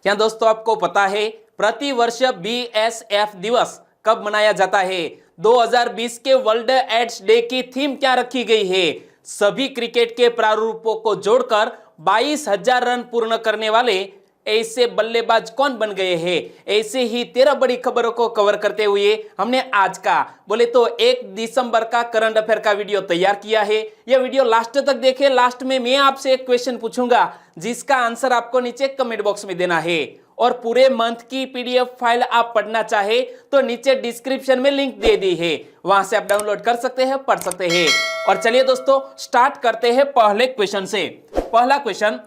क्या दोस्तों आपको पता है प्रति वर्ष बीएसएफ दिवस कब मनाया जाता है? 2020 के वर्ल्ड एड्स डे की थीम क्या रखी गई है? सभी क्रिकेट के प्रारूपों को जोड़कर 22,000 रन पूर्ण करने वाले ऐसे बल्लेबाज कौन बन गए हैं? ऐसे ही 13 बड़ी खबरों को कवर करते हुए हमने आज का बोले तो 1 दिसंबर का करंट अफेयर का वीडियो तैयार किया है। यह वीडियो लास्ट तक देखें। लास्ट में मैं आपसे एक क्वेश्चन पूछूंगा जिसका आंसर आपको नीचे कमेंट बॉक्स में देना है। और पूरे मंथ की पीडीएफ फाइल आप पढ़ना चाहे तो नीचे डिस्क्रिप्शन में लिंक दे दी है, वहां से आप डाउनलोड कर सकते हैं, पढ़ सकते हैं। और चलिए दोस्तों स्टार्ट करते हैं पहले क्वेश्चन से। पहला क्वेश्चन,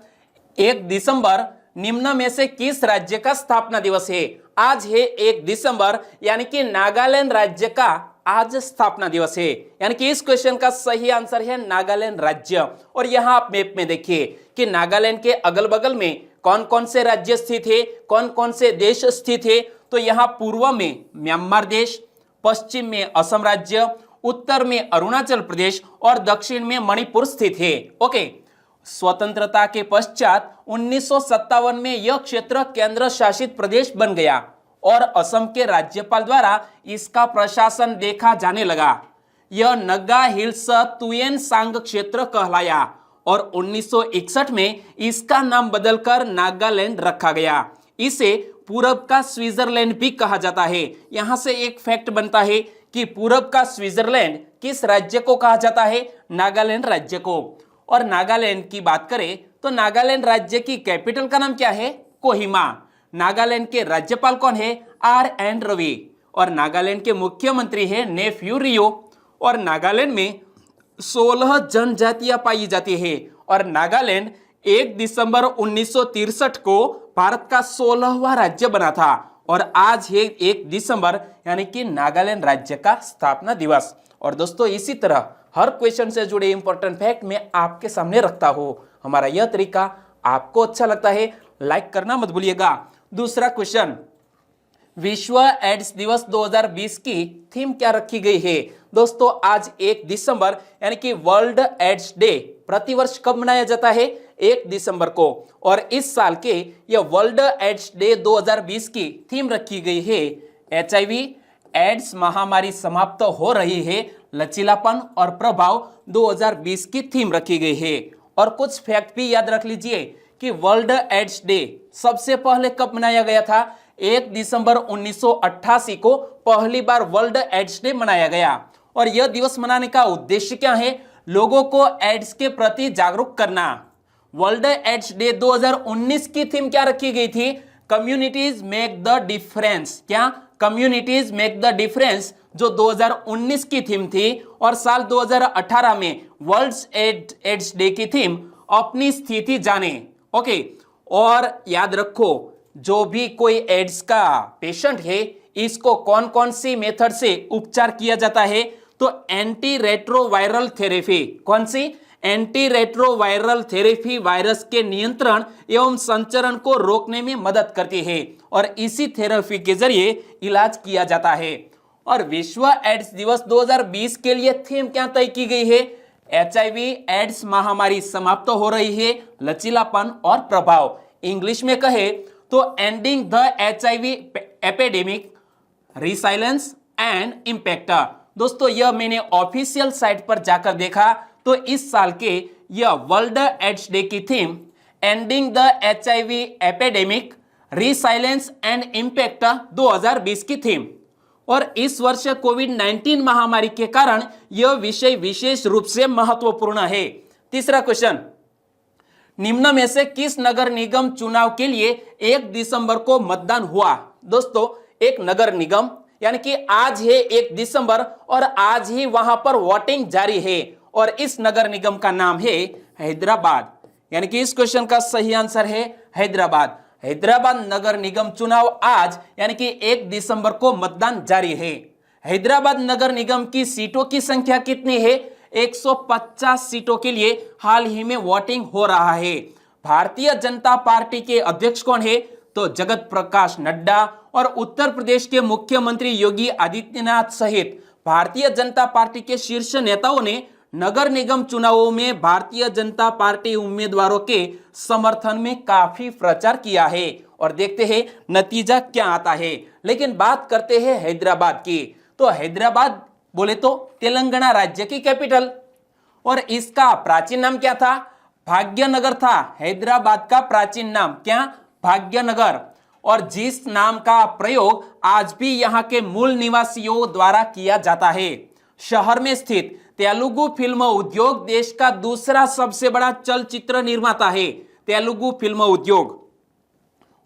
1 दिसंबर निम्न में से किस राज्य का स्थापना दिवस है? आज है 1 दिसंबर, यानी कि नागालैंड राज्य का आज स्थापना दिवस है। यानी कि इस क्वेश्चन का सही आंसर है नागालैंड राज्य। और यहां आप मैप में देखिए कि नागालैंड के अगल बगल में कौन कौन से राज्य स्थित है, कौन कौन से देश स्थित है। तो यहाँ पूर्व में म्यांमार देश, पश्चिम में असम राज्य, उत्तर में अरुणाचल प्रदेश और दक्षिण में मणिपुर स्थित है। ओके, स्वतंत्रता के पश्चात 1957 में यह क्षेत्र केंद्र शासित प्रदेश बन गया और असम के राज्यपाल द्वारा इसका प्रशासन देखा जाने लगा। यह नगा हिल्स तुयेन सांग क्षेत्र कहलाया और 1961 में इसका नाम बदलकर नागालैंड रखा गया। इसे पूरब का स्विट्जरलैंड भी कहा जाता है। यहां से एक फैक्ट बनता है कि पूरब का स्विट्जरलैंड किस राज्य को कहा जाता है? नागालैंड राज्य को। और नागालैंड की बात करें तो नागालैंड राज्य की कैपिटल का नाम क्या है? कोहिमा। नागालैंड के राज्यपाल कौन है? RN रवि। और नागालैंड के मुख्यमंत्री है नेफ्यू रियो। और नागालैंड में 16 जनजातियां पाई जाती है। और नागालैंड 1 दिसंबर 1963 को भारत का 16वां राज्य बना था। और आज है 1 दिसंबर, यानी कि नागालैंड राज्य का स्थापना दिवस। और दोस्तों इसी तरह हर क्वेश्चन से जुड़े इंपॉर्टेंट फैक्ट मैं आपके सामने रखता हूं। हमारा यह तरीका आपको अच्छा लगता है, लाइक करना मत भूलिएगा। दूसरा क्वेश्चन, विश्व एड्स दिवस 2020 की थीम क्या रखी गई है? दोस्तों आज 1 दिसंबर यानी कि वर्ल्ड एड्स डे प्रतिवर्ष कब मनाया जाता है? 1 दिसंबर को। और इस साल के यह वर्ल्ड एड्स डे 2020 की थीम रखी गई है HIV एड्स महामारी समाप्त हो रही है, लचीलापन और प्रभाव 2020 की थीम रखी गई है। और कुछ फैक्ट भी याद रख लीजिए कि वर्ल्ड एड्स डे सबसे पहले कब मनाया गया था? 1 दिसंबर 1988 को पहली बार वर्ल्ड एड्स डे मनाया गया। और यह दिवस मनाने का उद्देश्य क्या है? लोगों को एड्स के प्रति जागरूक करना। वर्ल्ड एड्स डे 2019 की थीम क्या रखी गई थी? Communities make the difference. क्या? कम्युनिटीज मेक द डिफरेंस, जो 2019 की थीम थी। और साल 2018 में वर्ल्ड एड्स डे की थीम अपनी स्थिति जाने। ओके, और याद रखो जो भी कोई एड्स का पेशेंट है इसको कौन कौन सी मेथड से उपचार किया जाता है? तो एंटी रेट्रोवायरल थेरेपी। कौन सी? एंटी रेट्रोवायरल थेरेपी वायरस के नियंत्रण एवं संचरण को रोकने में मदद करती है और इसी थेरेपी के जरिए इलाज किया जाता है। और विश्व एड्स दिवस 2020 के लिए थीम क्या तय की गई है? HIV एड्स महामारी समाप्त हो रही है, लचीलापन और प्रभाव। इंग्लिश में कहे तो ending the HIV epidemic, resilience and impact. दोस्तों यह मैंने ऑफिशियल साइट पर जाकर देखा तो इस साल के यह वर्ल्ड एड्स डे की theme ending the HIV epidemic, resilience and impact 2020 की थीम। और इस वर्ष कोविड-19 महामारी के कारण यह विषय विशेष रूप से महत्वपूर्ण है। तीसरा क्वेश्चन, निम्न में से किस नगर निगम चुनाव के लिए 1 दिसंबर को मतदान हुआ? दोस्तों एक नगर निगम, यानी कि आज है 1 दिसंबर और आज ही वहां पर वोटिंग जारी है और इस नगर निगम का नाम है हैदराबाद। यानी कि इस क्वेश्चन का सही आंसर है हैदराबाद। हैदराबाद नगर निगम चुनाव आज यानी कि 1 दिसंबर को मतदान जारी है। हैदराबाद नगर निगम की सीटों की संख्या कितनी है? 150 सीटों के लिए हाल ही में वोटिंग हो रहा है। भारतीय जनता पार्टी के अध्यक्ष कौन है? तो जगत प्रकाश नड्डा। और उत्तर प्रदेश के मुख्यमंत्री योगी आदित्यनाथ सहित भारतीय जनता पार्टी के शीर्ष नेताओं ने नगर निगम चुनावों में भारतीय जनता पार्टी उम्मीदवारों के समर्थन में काफी प्रचार किया है और देखते हैं नतीजा क्या आता है। लेकिन बात करते हैं हैदराबाद की। तो हैदराबाद बोले तो तेलंगाना राज्य की कैपिटल, और इसका प्राचीन नाम क्या था? भाग्यनगर था। हैदराबाद का प्राचीन नाम क्या? भाग्यनगर। और जिस नाम का प्रयोग आज भी यहाँ के मूल निवासियों द्वारा किया जाता है। शहर में स्थित तेलुगु फिल्म उद्योग देश का दूसरा सबसे बड़ा चलचित्र निर्माता है। तेलुगु फिल्म उद्योग।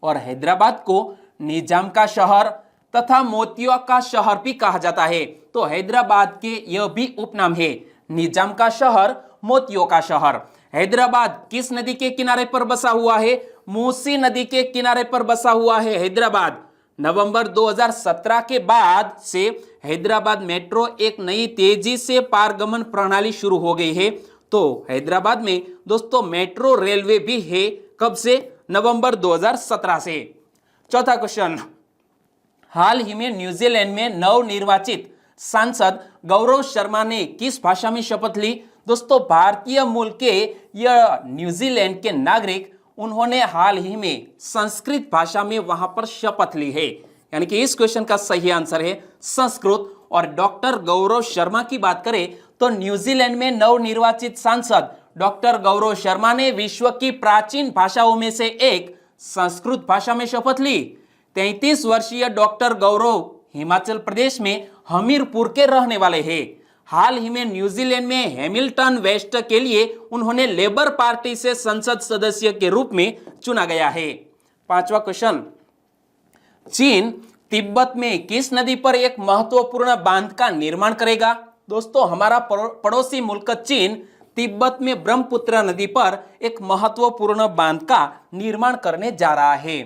और हैदराबाद को निजाम का शहर तथा मोतियों का शहर भी कहा जाता है। तो हैदराबाद के यह भी उपनाम है, निजाम का शहर, मोतियों का शहर। हैदराबाद किस नदी के किनारे पर बसा हुआ है? मूसी नदी के किनारे पर बसा हुआ है हैदराबाद। नवंबर 2017 के बाद से हैदराबाद मेट्रो एक नई तेजी से पारगमन प्रणाली शुरू हो गई है। तो हैदराबाद में दोस्तों मेट्रो रेलवे भी है। कब से? नवंबर 2017 से। चौथा क्वेश्चन, हाल ही में न्यूजीलैंड में नवनिर्वाचित सांसद गौरव शर्मा ने किस भाषा में शपथ ली? दोस्तों भारतीय मूल के यह न्यूजीलैंड के नागरिक, उन्होंने हाल ही में संस्कृत भाषा में वहां पर शपथ ली है। यानी कि इस क्वेश्चन का सही आंसर है संस्कृत। और डॉक्टर गौरव शर्मा की बात करें तो न्यूजीलैंड में नवनिर्वाचित सांसद डॉक्टर गौरव शर्मा ने विश्व की प्राचीन भाषाओं में से एक संस्कृत भाषा में शपथ ली। 33 वर्षीय डॉक्टर गौरव हिमाचल प्रदेश में हमीरपुर के रहने वाले हैं। हाल ही में न्यूजीलैंड में हैमिल्टन वेस्ट के लिए उन्होंने लेबर पार्टी से संसद सदस्य के रूप में चुना गया है। पांचवा क्वेश्चन, चीन तिब्बत में किस नदी पर एक महत्वपूर्ण बांध का निर्माण करेगा? दोस्तों हमारा पड़ोसी मुल्क चीन तिब्बत में ब्रह्मपुत्र नदी पर एक महत्वपूर्ण बांध का निर्माण करने जा रहा है।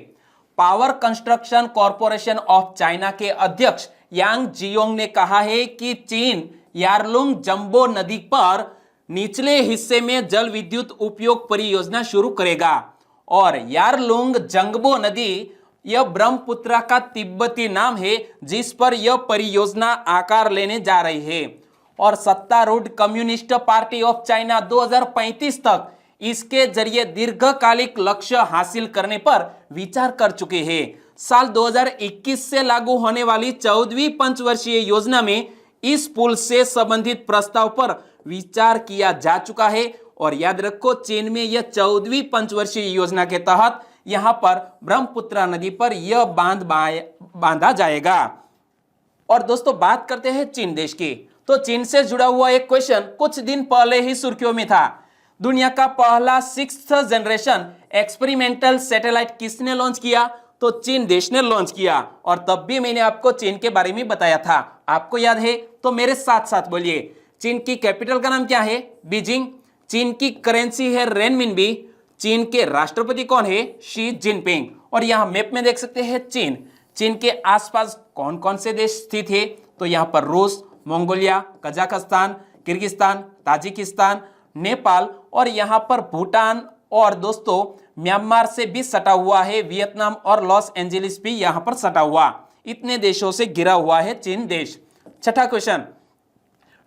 Power construction corporation of China के अध्यक्ष यांग जियोंग ने कहा है कि चीन यारलुंग जंबो नदी पर निचले हिस्से में जल विद्युत उपयोग परियोजना शुरू करेगा। और यारलुंग जंगबो नदी यह ब्रह्मपुत्र का तिब्बती नाम है जिस पर यह परियोजना आकार लेने जा रही है। और सत्तारूढ़ कम्युनिस्ट पार्टी ऑफ चाइना 2035 तक इसके जरिए दीर्घकालिक लक्ष्य हासिल करने पर विचार कर चुके हैं। साल 2021 से लागू होने वाली 14वीं पंचवर्षीय योजना में इस पुल से संबंधित प्रस्ताव पर विचार किया जा चुका है। और याद रखो चीन में यह 14वीं पंचवर्षीय योजना के तहत यहां पर ब्रह्मपुत्र नदी पर यह बांध बांधा जाएगा। और दोस्तों बात करते हैं चीन देश की। तो चीन से जुड़ा हुआ एक क्वेश्चन कुछ दिन पहले ही सुर्खियों में था। दुनिया का पहला 6th जनरेशन एक्सपेरिमेंटल सैटेलाइट किसने लॉन्च किया? तो चीन देश ने लॉन्च किया। और तब भी मैंने आपको चीन के बारे में बताया था, आपको याद है? तो मेरे साथ साथ बोलिए, चीन की कैपिटल का नाम क्या है? बीजिंग। चीन की करेंसी है रेनमिनबी। चीन के राष्ट्रपति कौन है? Xi Jinping. और यहाँ मैप में देख सकते हैं चीन। चीन के आसपास कौन कौन से देश स्थित है? तो यहाँ पर रूस, Mongolia, Kazakhstan, Kyrgyzstan, Tajikistan, Nepal और यहाँ पर भूटान और दोस्तों म्यांमार से भी सटा हुआ है। वियतनाम और लॉस एंजलिस भी यहाँ पर सटा हुआ। इतने देशों से घिरा हुआ है चीन देश। छठा क्वेश्चन,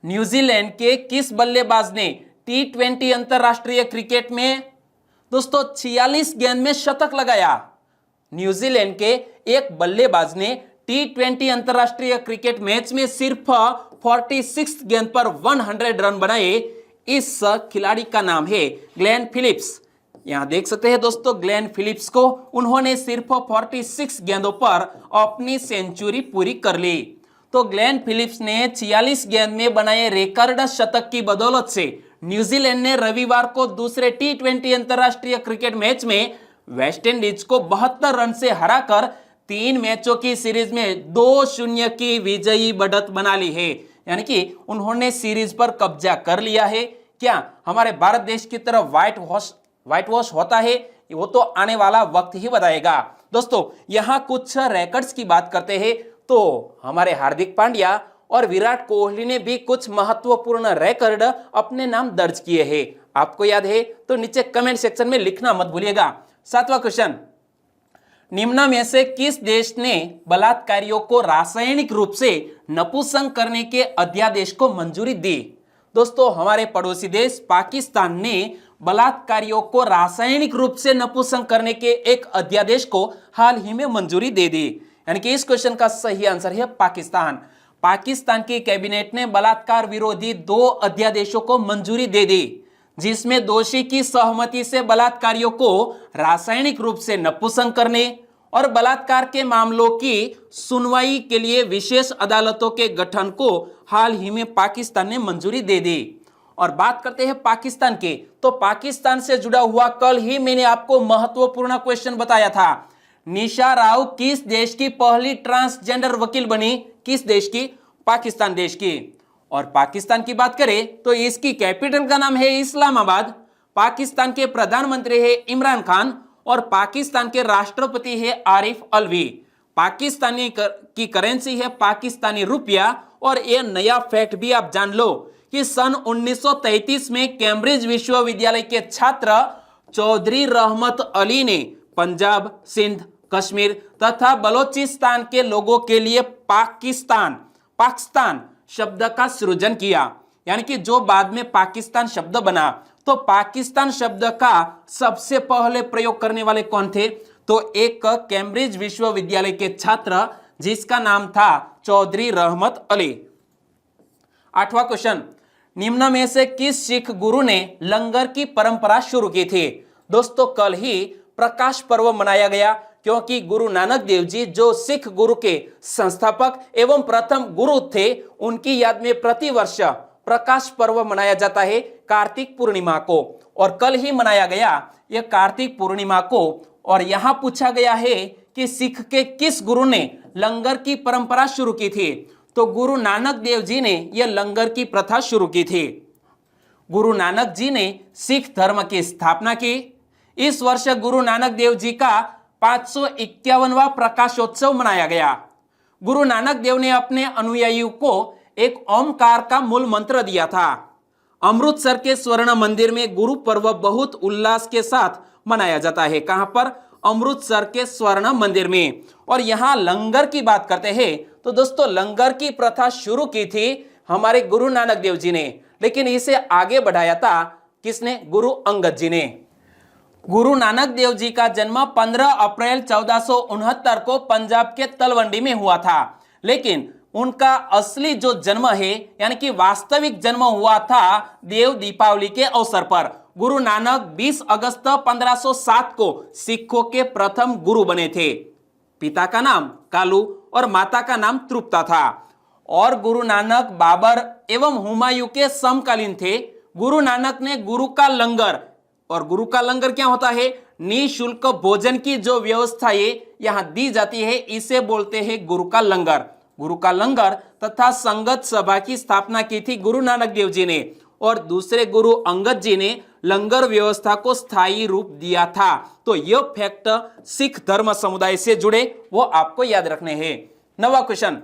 न्यूजीलैंड के किस बल्लेबाज ने T20 अंतरराष्ट्रीय क्रिकेट में दोस्तों 46 गेंद में शतक लगाया? न्यूजीलैंड के एक बल्लेबाज ने T20 अंतरराष्ट्रीय क्रिकेट मैच में सिर्फ 46 गेंद पर 100 रन बनाए। इस खिलाड़ी का नाम है ग्लेन फिलिप्स। यहां देख सकते हैं दोस्तों ग्लेन फिलिप्स को। उन्होंने सिर्फ 46 गेंदों पर अपनी सेंचुरी पूरी कर ली। तो ग्लेन फिलिप्स ने 46 गेंद में बनाए रिकॉर्ड शतक की बदौलत से न्यूजीलैंड ने रविवार को दूसरे T20 अंतरराष्ट्रीय क्रिकेट मैच में वेस्टइंडीज को 72 रन से हराकर 3 मैचों की सीरीज में 2-0 की विजयी बढ़त बना ली है। यानी कि उन्होंने सीरीज पर कब्जा कर लिया है। क्या हमारे भारत देश की तरफ व्हाइट वॉश होता है? वो तो आने वाला वक्त ही बताएगा। दोस्तों यहाँ कुछ रिकॉर्ड्स की बात करते हैं तो हमारे हार्दिक पांड्या और विराट कोहली ने भी कुछ महत्वपूर्ण रिकॉर्ड अपने नाम दर्ज किए हैं। आपको याद है तो नीचे कमेंट सेक्शन में लिखना मत भूलिएगा। 7वां क्वेश्चन, निम्न में से किस देश ने बलात्कारियों को रासायनिक रूप से नपुंसक करने के अध्यादेश को मंजूरी दी? दोस्तों हमारे पड़ोसी देश पाकिस्तान ने बलात्कारियों को रासायनिक रूप से नपुंसक करने के एक अध्यादेश को हाल ही में मंजूरी दे दी। यानी कि इस क्वेश्चन का सही आंसर है पाकिस्तान। पाकिस्तान की कैबिनेट ने बलात्कार विरोधी 2 अध्यादेशों को मंजूरी दे दी, जिसमें दोषी की सहमति से बलात्कारियों को रासायनिक रूप से नपुंसक करने और बलात्कार के मामलों की सुनवाई के लिए विशेष अदालतों के गठन को हाल ही में पाकिस्तान ने मंजूरी दे दी। और बात करते हैं पाकिस्तान के, तो पाकिस्तान से जुड़ा हुआ कल ही मैंने आपको महत्वपूर्ण क्वेश्चन बताया था, निशा राव किस देश की पहली ट्रांसजेंडर वकील बनी? किस देश की? पाकिस्तान देश की। और पाकिस्तान की बात करें तो इसकी कैपिटल का नाम है इस्लामाबाद, पाकिस्तान के प्रधानमंत्री है इमरान खान और पाकिस्तान के राष्ट्रपति है आरिफ अलवी। पाकिस्तानी की करेंसी है पाकिस्तानी रुपया। और यह नया फैक्ट भी आप जान लो कि सन 1933 में कैम्ब्रिज विश्वविद्यालय के छात्र चौधरी रहमत अली ने पंजाब, सिंध, कश्मीर तथा बलोचिस्तान के लोगों के लिए पाकिस्तान शब्द का सृजन किया। यानी कि जो बाद में पाकिस्तान शब्द बना, तो पाकिस्तान शब्द का सबसे पहले प्रयोग करने वाले कौन थे? तो एक कैम्ब्रिज विश्वविद्यालय के छात्र जिसका नाम था चौधरी रहमत अली। 8वां क्वेश्चन, निम्न में से किस सिख गुरु ने लंगर की परंपरा शुरू की थी? दोस्तों कल ही प्रकाश पर्व मनाया गया, क्योंकि गुरु नानक देव जी जो सिख गुरु के संस्थापक एवं प्रथम गुरु थे, उनकी याद में प्रतिवर्ष प्रकाश पर्व मनाया जाता है कार्तिक पूर्णिमा को। और कल ही मनाया गया यह कार्तिक पूर्णिमा को। और यहां पूछा गया है कि सिख के किस गुरु ने लंगर की परंपरा शुरू की थी? तो गुरु नानक देव जी ने यह लंगर की प्रथा शुरू की थी। गुरु नानक जी ने सिख धर्म की स्थापना की। इस वर्ष गुरु नानक देव जी का 551वां प्रकाशोत्सव मनाया गया। गुरु नानक देव ने अपने अनुयायियों को एक ओमकार का मूल मंत्र दिया था। अमृतसर के स्वर्ण मंदिर में गुरु पर्व बहुत उल्लास के साथ मनाया जाता है। कहां पर? अमृतसर के स्वर्ण मंदिर में। और यहां लंगर की बात करते हैं तो दोस्तों लंगर की प्रथा शुरू की थी हमारे गुरु नानक देव जी ने, लेकिन इसे आगे बढ़ाया था किसने? गुरु अंगद जी ने। गुरु नानक देव जी का जन्म 15 अप्रैल 1469 को पंजाब के तलवंडी में हुआ था, लेकिन उनका असली जो जन्म है यानी कि वास्तविक जन्म हुआ था देव दीपावली के अवसर पर। गुरु नानक 20 अगस्त 1507 को सिखों के प्रथम गुरु बने थे। पिता का नाम कालू और माता का नाम तृप्ता था। और गुरु नानक बाबर एवं हुमायूं के समकालीन थे। गुरु नानक ने गुरु का लंगर, और गुरु का लंगर क्या होता है? निःशुल्क भोजन की जो व्यवस्था है यहां दी जाती है, इसे बोलते हैं गुरु का लंगर। गुरु का लंगर तथा संगत सभा की स्थापना की थी गुरु नानक देव जी ने। और दूसरे गुरु अंगद जी ने लंगर व्यवस्था को स्थायी रूप दिया था। तो यह फैक्ट सिख धर्म समुदाय से जुड़े वो आपको याद रखने हैं। 9वां क्वेश्चन,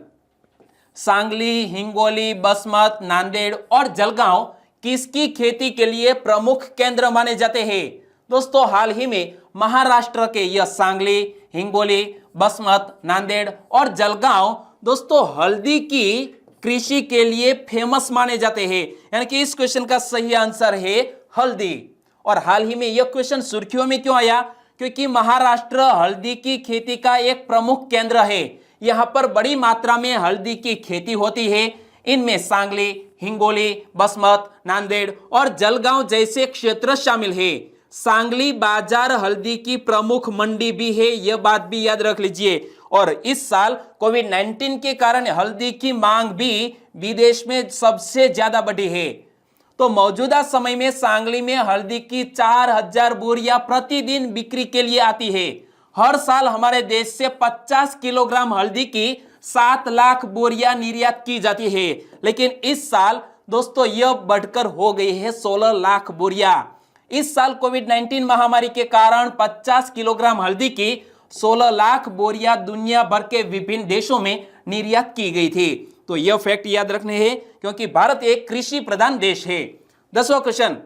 सांगली, हिंगोली, बसमत, नांदेड़ और जलगांव किसकी खेती के लिए प्रमुख केंद्र माने जाते हैं? दोस्तों हाल ही में महाराष्ट्र के यह सांगली, हिंगोली, बसमत, नांदेड़ और जलगांव दोस्तों हल्दी की कृषि के लिए फेमस माने जाते हैं। यानी कि इस क्वेश्चन का सही आंसर है हल्दी। और हाल ही में यह क्वेश्चन सुर्खियों में क्यों आया? क्योंकि महाराष्ट्र हल्दी की खेती का एक प्रमुख केंद्र है। यहां पर बड़ी मात्रा में हल्दी की खेती होती है। इनमें सांगली, हिंगोली, बसमत, नांदेड़ और जलगांव जैसे क्षेत्र शामिल है। सांगली बाजार हल्दी की प्रमुख मंडी भी है, यह बात भी याद रख लीजिए। और इस साल कोविड-19 के कारण हल्दी की मांग भी विदेश में सबसे ज्यादा बढ़ी है। तो मौजूदा समय में सांगली में हल्दी की 4000 बोरियां प्रतिदिन बिक्री के लिए आती है। हर साल हमारे देश से 50 किलोग्राम हल्दी की 7 लाख बोरियां निर्यात की जाती है, लेकिन इस साल दोस्तों यह बढ़कर हो गई है 16 लाख बोरियां। इस साल कोविड-19 महामारी के कारण 50 किलोग्राम हल्दी की 16 लाख बोरियां दुनिया भर के विभिन्न देशों में निर्यात की गई थी। तो यह फैक्ट याद रखने हैं, क्योंकि भारत एक कृषि प्रधान देश है। 10वां क्वेश्चन,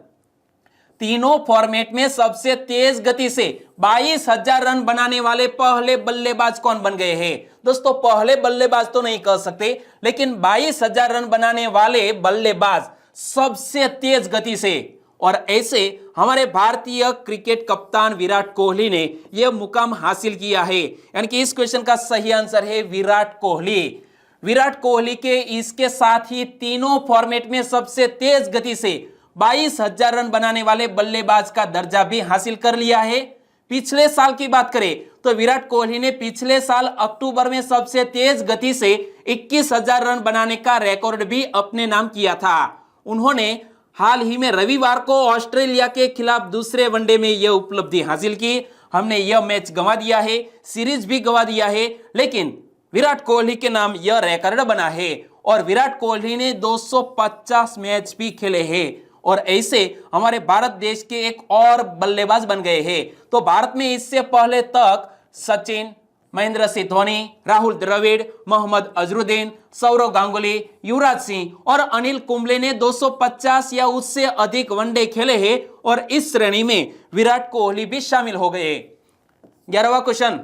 तीनों फॉर्मेट में सबसे तेज गति से 22,000 रन बनाने वाले पहले बल्लेबाज कौन बन गए हैं? दोस्तों पहले बल्लेबाज तो नहीं कह सकते, लेकिन 22,000 रन बनाने वाले बल्लेबाज सबसे तेज गति से। और ऐसे हमारे भारतीय क्रिकेट कप्तान विराट कोहली ने यह मुकाम हासिल किया है। यानी कि इस क्वेश्चन का सही आंसर है विराट कोहली। विराट कोहली के इसके साथ ही तीनों फॉर्मेट में सबसे तेज गति से 22,000 रन बनाने वाले बल्लेबाज का दर्जा भी हासिल कर लिया है। पिछले साल की बात करें तो विराट कोहली ने पिछले साल अक्टूबर में सबसे तेज गति से 21,000 रन बनाने का रिकॉर्ड भी अपने नाम किया था। उन्होंने हाल ही में रविवार को ऑस्ट्रेलिया के खिलाफ दूसरे वनडे में यह उपलब्धि हासिल की। हमने यह मैच गंवा दिया है, सीरीज भी गंवा दिया है, लेकिन विराट कोहली के नाम यह रिकॉर्ड बना है। और विराट कोहली ने 250 मैच भी खेले हैं। और ऐसे हमारे भारत देश के एक और बल्लेबाज बन गए हैं। तो भारत में इससे पहले तक सचिन, महेंद्र सिंह धोनी, राहुल द्रविड़, मोहम्मद अजरुद्दीन, सौरव गांगुली, युवराज सिंह और अनिल कुंबले ने 250 या उससे अधिक वनडे खेले हैं। और इस श्रेणी में विराट कोहली भी शामिल हो गए। 11वां क्वेश्चन,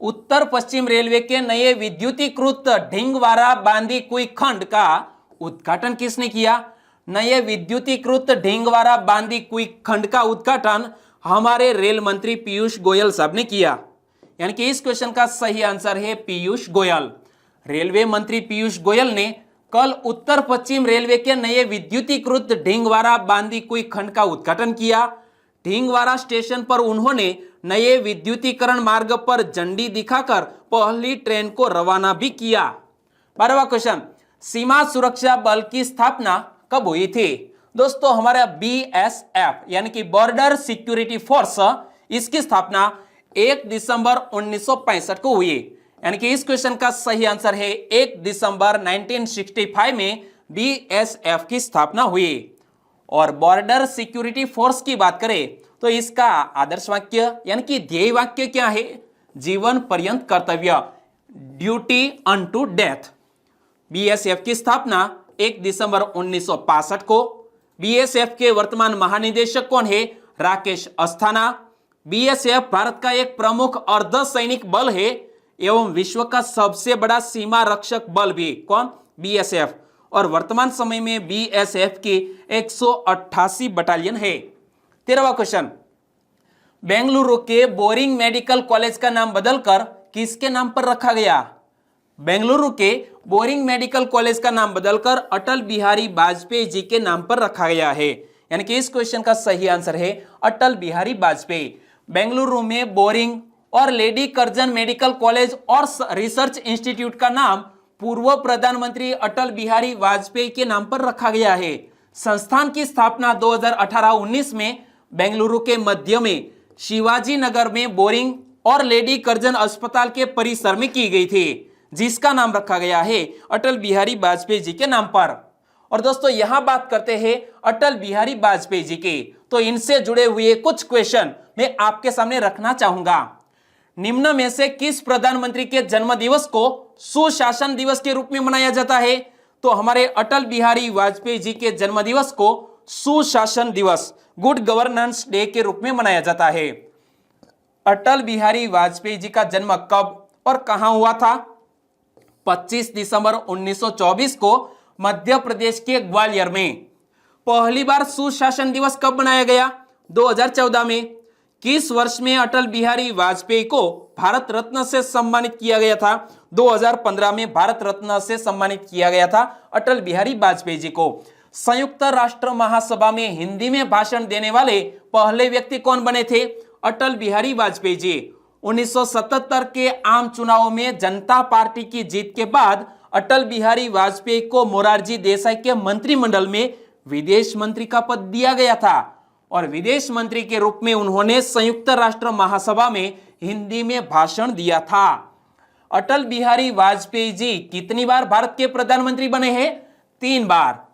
उत्तर पश्चिम रेलवे के नए विद्युतीकृत ढिंगवारा बांदीकुई खंड का उद्घाटन किसने किया? नए विद्युतीकृत ढिंगवारा बांदीकुई खंड का उद्घाटन हमारे रेल मंत्री पीयूष गोयल साहब ने किया। यानी कि इस क्वेश्चन का सही आंसर है पीयूष गोयल। रेलवे मंत्री पीयूष गोयल ने कल उत्तर पश्चिम रेलवे के नए विद्युतीकृत ढिंगवारा बांदीकुई खंड का उद्घाटन किया। ढिंगवारा स्टेशन पर उन्होंने नए विद्युतीकरण मार्ग पर झंडी दिखाकर पहली ट्रेन को रवाना भी किया। 12वां क्वेश्चन, सीमा सुरक्षा बल की स्थापना कब हुई थी? दोस्तों हमारा BSF यानी कि बॉर्डर सिक्योरिटी फोर्स, इसकी स्थापना 1 दिसंबर 1965 को हुई। यानी कि इस क्वेश्चन का सही आंसर है 1 दिसंबर 1965 में BSF की स्थापना हुई। और बॉर्डर सिक्योरिटी फोर्स की बात करें तो इसका आदर्श वाक्य यानी कि ध्येय वाक्य क्या है? जीवन पर्यंत कर्तव्य, ड्यूटी अनटू डेथ। BSF की स्थापना 1 दिसंबर 1965 को। BSF के वर्तमान महानिदेशक कौन है? राकेश अस्थाना। BSF भारत का एक प्रमुख अर्ध सैनिक बल है एवं विश्व का सबसे बड़ा सीमा रक्षक बल भी। कौन? BSF। और वर्तमान समय में BSF की 188 बटालियन है। 13वां क्वेश्चन, बेंगलुरु के बोरिंग मेडिकल कॉलेज का नाम बदलकर किसके नाम पर रखा गया? बेंगलुरु के बोरिंग मेडिकल कॉलेज का नाम बदलकर अटल बिहारी वाजपेयी जी के नाम पर रखा गया है। यानी कि इस क्वेश्चन का सही आंसर है अटल बिहारी वाजपेयी। बेंगलुरु में बोरिंग और लेडी कर्जन मेडिकल कॉलेज और रिसर्च इंस्टीट्यूट का नाम पूर्व प्रधानमंत्री अटल बिहारी वाजपेयी के नाम पर रखा गया है। संस्थान की स्थापना 2018-19 में बेंगलुरु के मध्य में शिवाजी नगर में बोरिंग और लेडी कर्जन अस्पताल के परिसर में की गई थी, जिसका नाम रखा गया है अटल बिहारी वाजपेयी जी के नाम पर। और दोस्तों यहां बात करते हैं अटल बिहारी वाजपेयी जी की, तो इनसे जुड़े हुए कुछ क्वेश्चन मैं आपके सामने रखना चाहूंगा। निम्न में से किस प्रधानमंत्री के जन्म दिवस को सुशासन दिवस के रूप में मनाया जाता है? तो हमारे अटल बिहारी वाजपेयी जी के जन्म दिवस को सुशासन दिवस, गुड गवर्नेंस डे के रूप में मनाया जाता है। अटल बिहारी वाजपेयी जी का जन्म कब और कहां हुआ था? 25 दिसंबर 1924 को मध्य प्रदेश के ग्वालियर में। पहली बार सुशासन दिवस कब मनाया गया? 2014 में। किस वर्ष में अटल बिहारी वाजपेयी को भारत रत्न से सम्मानित किया गया था? 2015 में भारत रत्न से सम्मानित किया गया था अटल बिहारी वाजपेयी जी को। संयुक्त राष्ट्र महासभा में हिंदी में भाषण देने वाले पहले व्यक्ति कौन बने थे? अटल बिहारी वाजपेयी जी। 1977 के आम चुनावों में जनता पार्टी की जीत के बाद अटल बिहारी वाजपेयी को मोरारजी देसाई के मंत्रिमंडल में विदेश मंत्री का पद दिया गया था और विदेश मंत्री के रूप में उन्होंने संयुक्त राष्ट्र महासभा में हिंदी में भाषण दिया था। अटल बिहारी वाजपेयी जी कितनी बार भारत के प्रधानमंत्री बने हैं? 3 बार।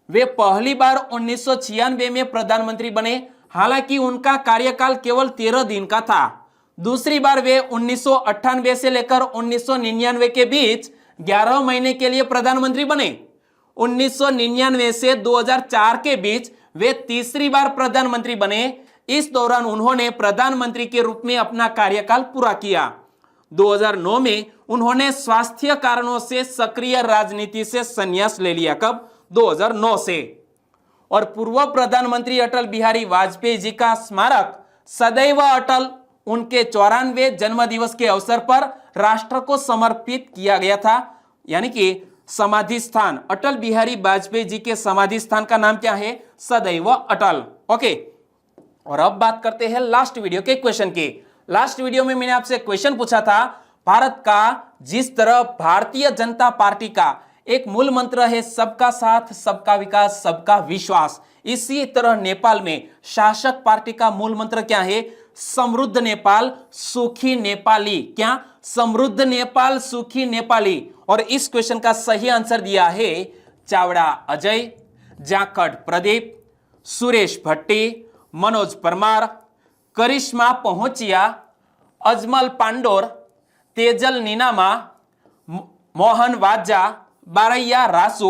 वे पहली बार 1996 में प्रधानमंत्री बने, हालांकि उनका कार्यकाल केवल 13 दिन का था। दूसरी बार वे 1998 से लेकर 1999 के बीच 11 महीने के लिए प्रधानमंत्री बने। 1999 से 2004 के बीच वे तीसरी बार प्रधानमंत्री बने। इस दौरान उन्होंने प्रधानमंत्री के रूप में अपना कार्यकाल पूरा किया। 2009 में उन्होंने स्वास्थ्य कारणों से सक्रिय राजनीति से संन्यास ले लिया। कब? 2009 से। और पूर्व प्रधानमंत्री अटल बिहारी वाजपेयी जी का स्मारक सदैव अटल उनके 94वें जन्म दिवस के अवसर पर राष्ट्र को समर्पित किया गया था। यानी कि समाधि स्थान अटल बिहारी वाजपेयी जी के समाधि स्थान का नाम क्या है? सदैव अटल। ओके, और अब बात करते हैं लास्ट वीडियो के क्वेश्चन की। लास्ट वीडियो में मैंने आपसे क्वेश्चन पूछा था, भारत का जिस तरह भारतीय जनता पार्टी का एक मूल मंत्र है सबका साथ, सबका विकास, सबका विश्वास, इसी तरह नेपाल में शासक पार्टी का मूल मंत्र क्या है? समृद्ध नेपाल, सुखी नेपाली। क्या? समृद्ध नेपाल, सुखी नेपाली। और इस क्वेश्चन का सही आंसर दिया है चावड़ा अजय, जाखड़ प्रदीप, सुरेश भट्टी, मनोज परमार, करिश्मा पहुंचिया, अजमल पांडोर, तेजल नीनामा, मोहन वाजा, बारैया रासू।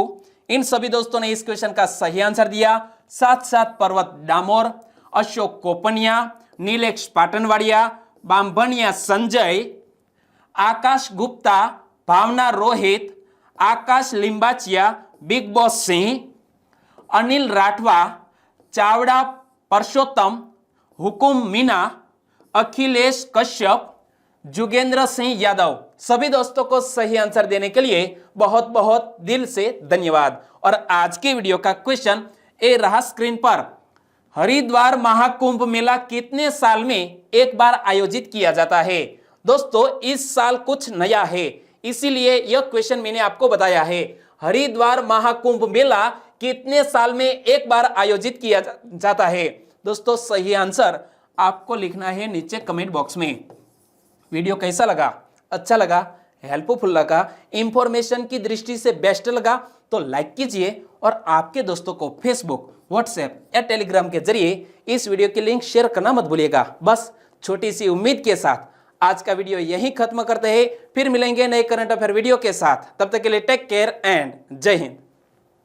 इन सभी दोस्तों ने इस क्वेश्चन का सही आंसर दिया। साथ साथ पर्वत डामोर, अशोक कोपनिया, नीलेश पाटनवाड़िया, बामभनिया संजय, आकाश गुप्ता, भावना रोहित, आकाश लिंबाचिया, बिग बॉस सिंह, अनिल राठवा, चावड़ा परसोत्तम, हुकुम मीना, अखिलेश कश्यप, जुगेंद्र सिंह यादव। सभी दोस्तों को सही आंसर देने के लिए बहुत बहुत दिल से धन्यवाद। और आज के वीडियो का क्वेश्चन ए रहा स्क्रीन पर। हरिद्वार महाकुंभ मेला कितने साल में एक बार आयोजित किया जाता है? दोस्तों, इस साल कुछ नया है, इसीलिए यह क्वेश्चन मैंने आपको बताया है। हरिद्वार महाकुंभ मेला कितने साल में एक बार आयोजित किया जाता है? दोस्तों, सही आंसर आपको लिखना है नीचे कमेंट बॉक्स में। वीडियो कैसा लगा? अच्छा लगा, हेल्पफुल लगा, इंफॉर्मेशन की दृष्टि से बेस्ट लगा तो लाइक कीजिए और आपके दोस्तों को फेसबुक, व्हाट्सएप या टेलीग्राम के जरिए इस वीडियो की लिंक शेयर करना मत भूलिएगा। बस छोटी सी उम्मीद के साथ आज का वीडियो यहीं खत्म करते हैं। फिर मिलेंगे नए करंट अफेयर वीडियो के साथ। तब तक के लिए टेक केयर एंड जय हिंद।